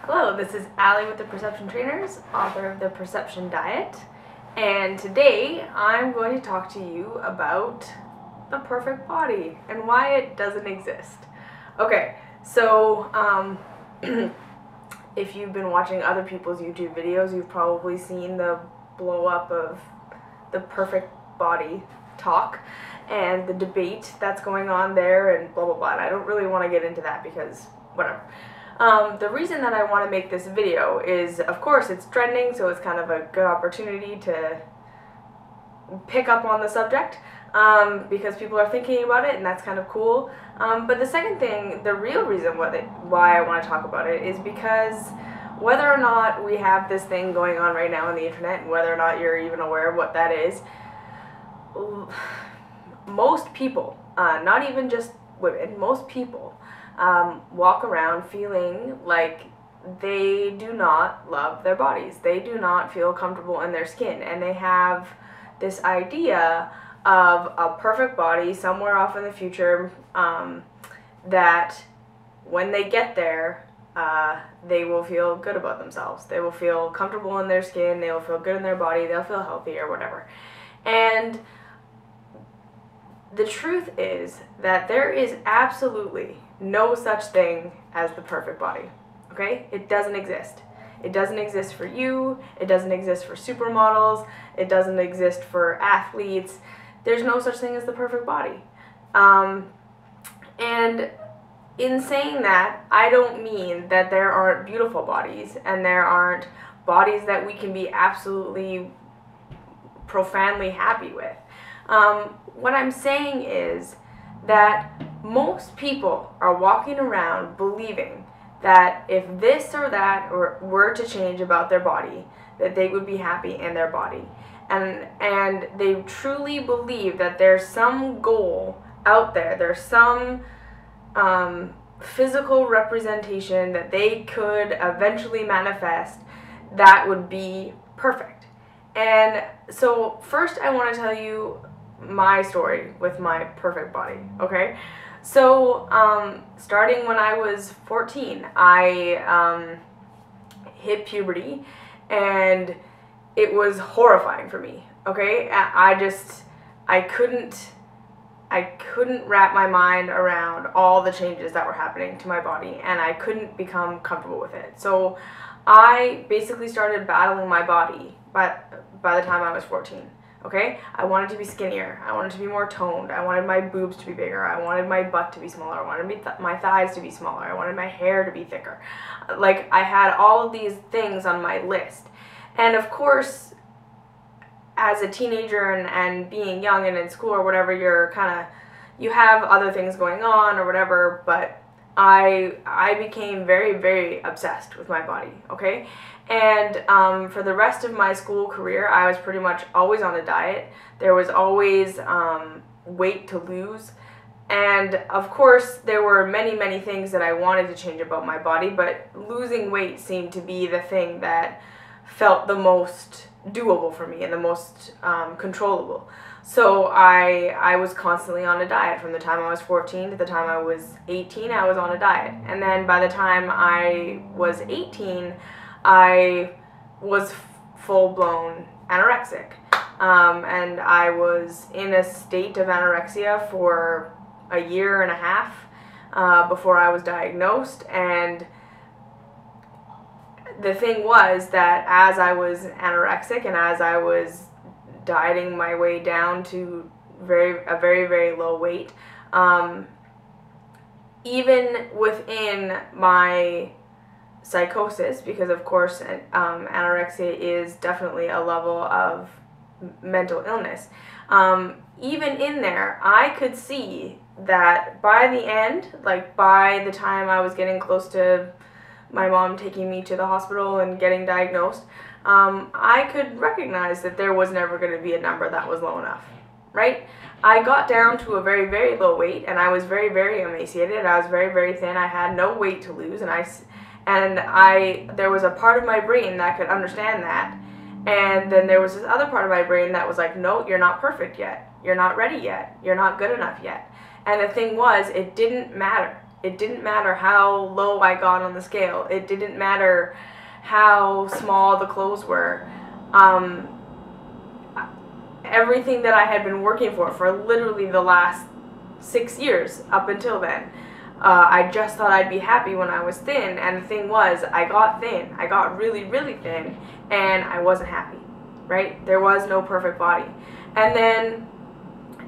Hello, this is Allie with the Perception Trainers, author of The Perception Diet, and today I'm going to talk to you about the perfect body and why it doesn't exist. Okay, so if you've been watching other people's YouTube videos, you've probably seen the blow up of the perfect body talk and the debate that's going on there and blah blah blah. And I don't really want to get into that because whatever. The reason that I want to make this video is, of course, it's trending, so it's kind of a good opportunity to pick up on the subject because people are thinking about it, and that's kind of cool. But the second thing, the real reason why I want to talk about it is because whether or not we have this thing going on right now on the internet, and whether or not you're even aware of what that is, most people, not even just women, most people walk around feeling like they do not love their bodies. They do not feel comfortable in their skin, and they have this idea of a perfect body somewhere off in the future that when they get there, they will feel good about themselves. They will feel comfortable in their skin, they will feel good in their body, they'll feel healthy or whatever. And the truth is that there is absolutely no such thing as the perfect body, okay? It doesn't exist. It doesn't exist for you, it doesn't exist for supermodels, it doesn't exist for athletes. There's no such thing as the perfect body. And in saying that, I don't mean that there aren't beautiful bodies and there aren't bodies that we can be absolutely profoundly happy with. What I'm saying is that most people are walking around believing that if this or that were to change about their body, that they would be happy in their body. And they truly believe that there's some goal out there, there's some physical representation that they could eventually manifest that would be perfect. And so first I want to tell you my story with my perfect body, okay? So, starting when I was 14, I hit puberty, and it was horrifying for me, okay? I couldn't wrap my mind around all the changes that were happening to my body, and I couldn't become comfortable with it. So, I basically started battling my body by the time I was 14. Okay, I wanted to be skinnier, I wanted to be more toned, I wanted my boobs to be bigger, I wanted my butt to be smaller, I wanted my thighs to be smaller, I wanted my hair to be thicker. Like, I had all of these things on my list. And of course, as a teenager and being young and in school or whatever, you have other things going on or whatever, but I became very, very obsessed with my body, okay? And for the rest of my school career, I was pretty much always on a diet. There was always weight to lose. And of course, there were many, many things that I wanted to change about my body, but losing weight seemed to be the thing that felt the most doable for me and the most controllable. So I was constantly on a diet. From the time I was 14 to the time I was 18, I was on a diet. And then by the time I was 18, I was full-blown anorexic. And I was in a state of anorexia for a year and a half before I was diagnosed. And the thing was that as I was anorexic and as I was dieting my way down to a very, very low weight, even within my psychosis, because of course anorexia is definitely a level of mental illness, even in there, I could see that by the end, like by the time I was getting close to my mom taking me to the hospital and getting diagnosed, I could recognize that there was never going to be a number that was low enough, right? I got down to a very, very low weight, and I was very, very emaciated. I was very, very thin. I had no weight to lose, and there was a part of my brain that could understand that, and then there was this other part of my brain that was like, no, you're not perfect yet. You're not ready yet. You're not good enough yet. And the thing was, it didn't matter. It didn't matter how low I got on the scale. It didn't matter how small the clothes were. Everything that I had been working for literally the last 6 years up until then. I just thought I'd be happy when I was thin, and the thing was, I got thin. I got really, really thin, and I wasn't happy, right? There was no perfect body. And then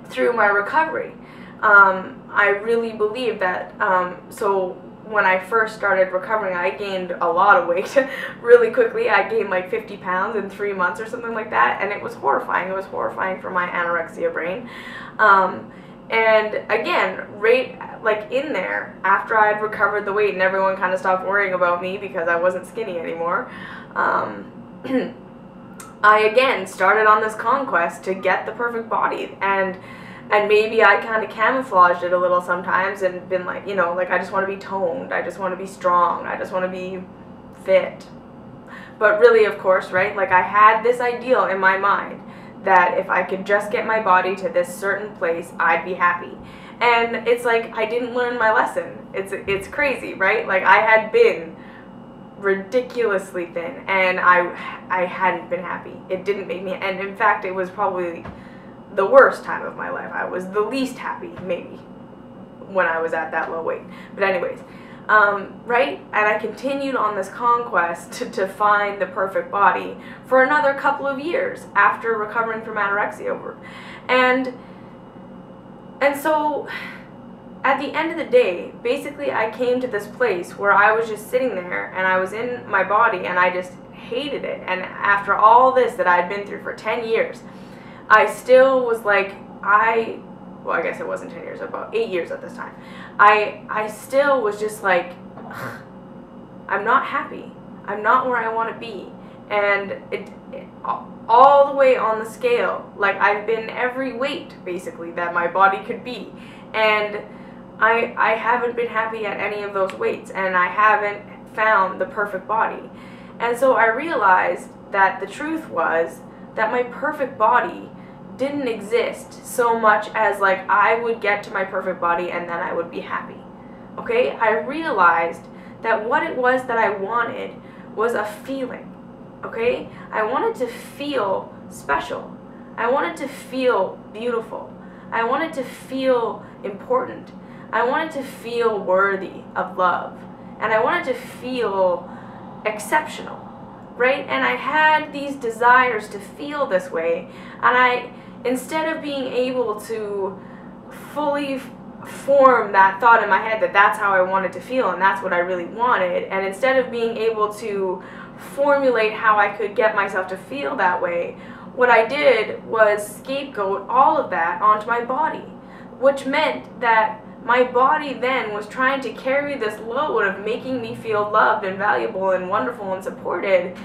through my recovery, I really believe that, so when I first started recovering, I gained a lot of weight really quickly. I gained like 50 pounds in 3 months or something like that, and it was horrifying. It was horrifying for my anorexia brain. And again, right like in there, after I had recovered the weight and everyone kind of stopped worrying about me because I wasn't skinny anymore, I again started on this conquest to get the perfect body, and maybe I kind of camouflaged it a little sometimes and been like, you know, like I just want to be toned, I just want to be strong, I just want to be fit. But really, of course, right, like I had this ideal in my mind that if I could just get my body to this certain place, I'd be happy. And it's like I didn't learn my lesson. It's crazy, right? Like I had been ridiculously thin, and I hadn't been happy. It didn't make me, and in fact, it was probably the worst time of my life. I was the least happy, maybe, when I was at that low weight. But anyways, right? And I continued on this conquest to find the perfect body for another couple of years after recovering from anorexia. And so at the end of the day, basically I came to this place where I was just sitting there and I was in my body and I just hated it. And after all this that I'd been through for 10 years, I still was like, well, I guess it wasn't 10 years, about 8 years at this time. I still was just like, I'm not happy. I'm not where I want to be. And all the way on the scale, like I've been every weight, basically, that my body could be. And I haven't been happy at any of those weights, and I haven't found the perfect body. And so I realized that the truth was that my perfect body didn't exist so much as like I would get to my perfect body and then I would be happy. Okay? I realized that what it was that I wanted was a feeling. Okay? I wanted to feel special. I wanted to feel beautiful. I wanted to feel important. I wanted to feel worthy of love. And I wanted to feel exceptional. Right? And I had these desires to feel this way, and instead of being able to fully form that thought in my head that that's how I wanted to feel and that's what I really wanted, and instead of being able to formulate how I could get myself to feel that way, what I did was scapegoat all of that onto my body, which meant that my body then was trying to carry this load of making me feel loved and valuable and wonderful and supported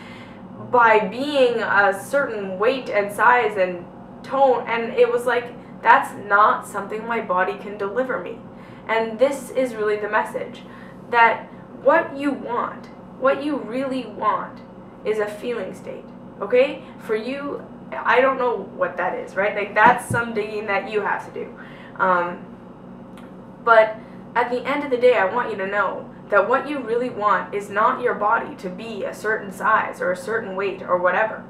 by being a certain weight and size and tone, and it was like, that's not something my body can deliver me. And this is really the message, that what you want, what you really want, is a feeling state. Okay? For you, I don't know what that is, right? Like, that's some digging that you have to do. But at the end of the day, I want you to know that what you really want is not your body to be a certain size or a certain weight or whatever.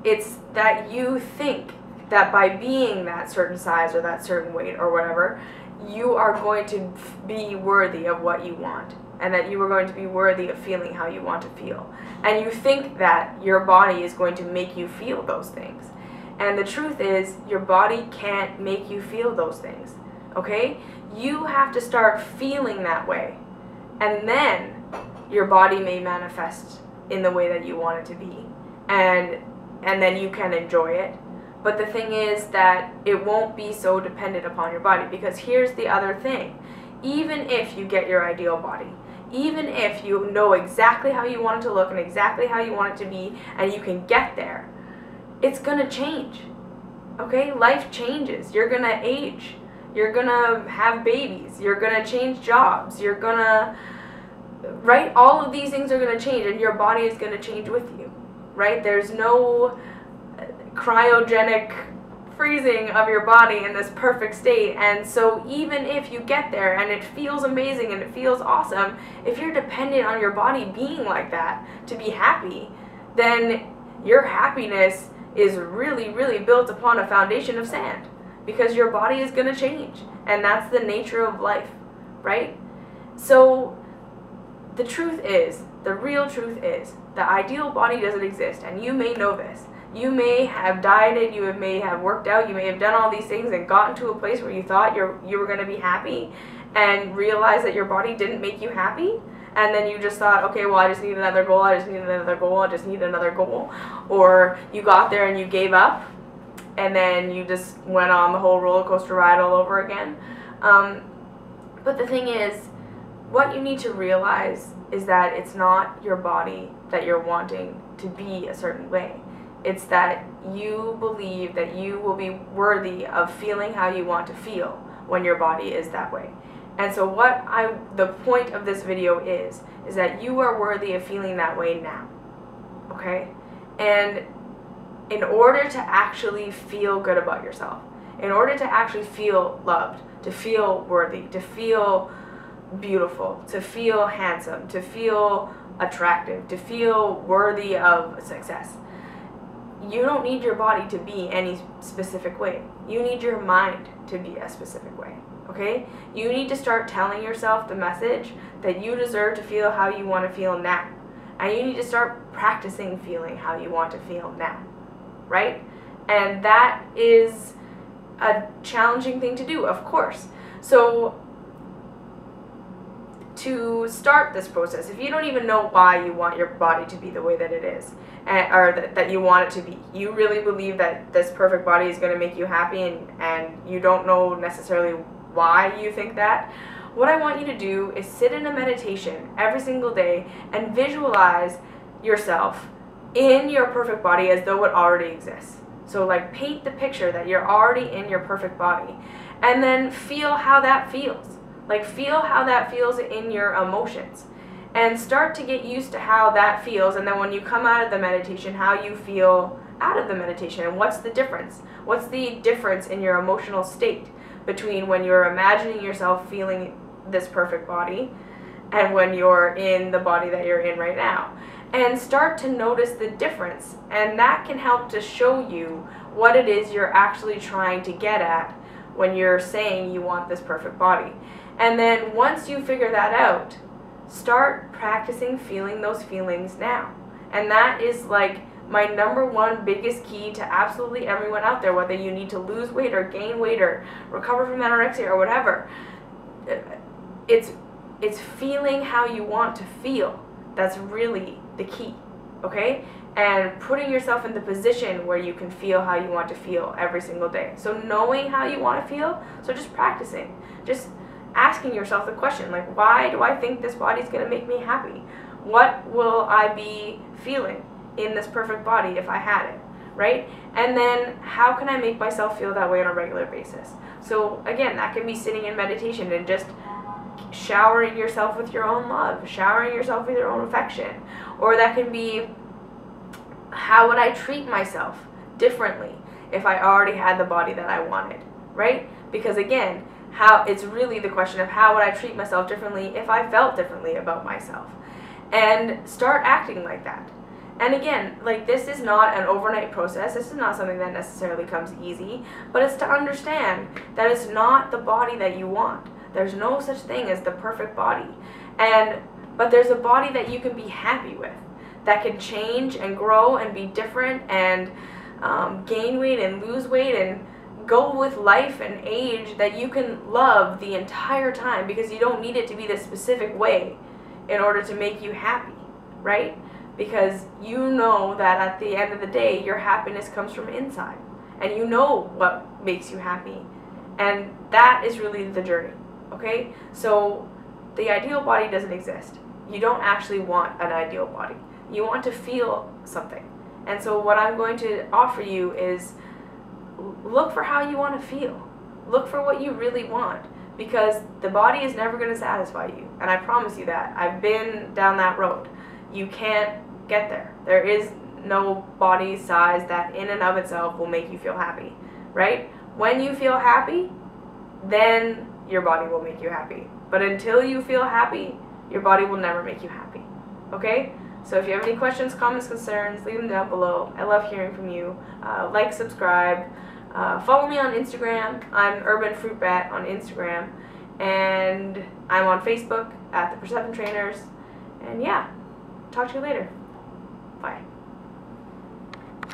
It's that you think that by being that certain size or that certain weight or whatever, you are going to be worthy of what you want, and that you are going to be worthy of feeling how you want to feel. And you think that your body is going to make you feel those things. And the truth is, your body can't make you feel those things. Okay? You have to start feeling that way. And then your body may manifest in the way that you want it to be. And then you can enjoy it. But the thing is that it won't be so dependent upon your body, because here's the other thing. Even if you get your ideal body, even if you know exactly how you want it to look and exactly how you want it to be, and you can get there, it's going to change. Okay? Life changes. You're going to age. You're going to have babies. You're going to change jobs. You're going to, right? All of these things are going to change, and your body is going to change with you. Right? There's no cryogenic freezing of your body in this perfect state. And so even if you get there and it feels amazing and it feels awesome, if you're dependent on your body being like that to be happy, then your happiness is really, really built upon a foundation of sand, because your body is going to change, and that's the nature of life, right? So the truth is, the real truth is, the ideal body doesn't exist, and you may know this. You may have dieted, you may have worked out, you may have done all these things and gotten to a place where you thought you were going to be happy and realized that your body didn't make you happy. And then you just thought, okay, well, I just need another goal, I just need another goal, I just need another goal. Or you got there and you gave up, and then you just went on the whole roller coaster ride all over again. But the thing is, what you need to realize is that it's not your body that you're wanting to be a certain way. It's that you believe that you will be worthy of feeling how you want to feel when your body is that way. And so the point of this video is that you are worthy of feeling that way now, okay? And in order to actually feel good about yourself, in order to actually feel loved, to feel worthy, to feel beautiful, to feel handsome, to feel attractive, to feel worthy of success, you don't need your body to be any specific way. You need your mind to be a specific way. Okay? You need to start telling yourself the message that you deserve to feel how you want to feel now. And you need to start practicing feeling how you want to feel now. Right? And that is a challenging thing to do, of course. So to start this process, if you don't even know why you want your body to be the way that it is, or that you want it to be, you really believe that this perfect body is going to make you happy, and you don't know necessarily why you think that, what I want you to do is sit in a meditation every single day and visualize yourself in your perfect body as though it already exists. So like paint the picture that you're already in your perfect body, and then feel how that feels. Like feel how that feels in your emotions, and start to get used to how that feels, and then when you come out of the meditation, how you feel out of the meditation, and what's the difference? What's the difference in your emotional state between when you're imagining yourself feeling this perfect body and when you're in the body that you're in right now? And start to notice the difference, and that can help to show you what it is you're actually trying to get at when you're saying you want this perfect body. And then once you figure that out, start practicing feeling those feelings now. And that is like my #1 biggest key to absolutely everyone out there, whether you need to lose weight or gain weight or recover from anorexia or whatever. It's feeling how you want to feel. That's really the key, okay? And putting yourself in the position where you can feel how you want to feel every single day. So knowing how you want to feel, so just practicing. Just asking yourself the question, like, why do I think this body's going to make me happy? What will I be feeling in this perfect body if I had it, right? And then how can I make myself feel that way on a regular basis? So again, that can be sitting in meditation and just showering yourself with your own love, showering yourself with your own affection. Or that can be, how would I treat myself differently if I already had the body that I wanted, right? Because again, it's really the question of how would I treat myself differently if I felt differently about myself, and start acting like that. And again, like, this is not an overnight process. This is not something that necessarily comes easy, but it's to understand that it's not the body that you want. There's no such thing as the perfect body, but there's a body that you can be happy with, that can change and grow and be different and gain weight and lose weight and go with life and age, that you can love the entire time, because you don't need it to be this specific way in order to make you happy, right? Because you know that at the end of the day, your happiness comes from inside, and you know what makes you happy, and that is really the journey, okay? So the ideal body doesn't exist. You don't actually want an ideal body. You want to feel something. And so what I'm going to offer you is look for how you want to feel. Look for what you really want, because the body is never going to satisfy you. And I promise you that. I've been down that road. You can't get there. There is no body size that in and of itself will make you feel happy. right? When you feel happy, then your body will make you happy. But until you feel happy, your body will never make you happy. Okay? So if you have any questions, comments, concerns, leave them down below. I love hearing from you. Like, subscribe. Follow me on Instagram. I'm Urban Fruit Bat on Instagram. And I'm on Facebook at The Persephone Trainers. And yeah, talk to you later. Bye.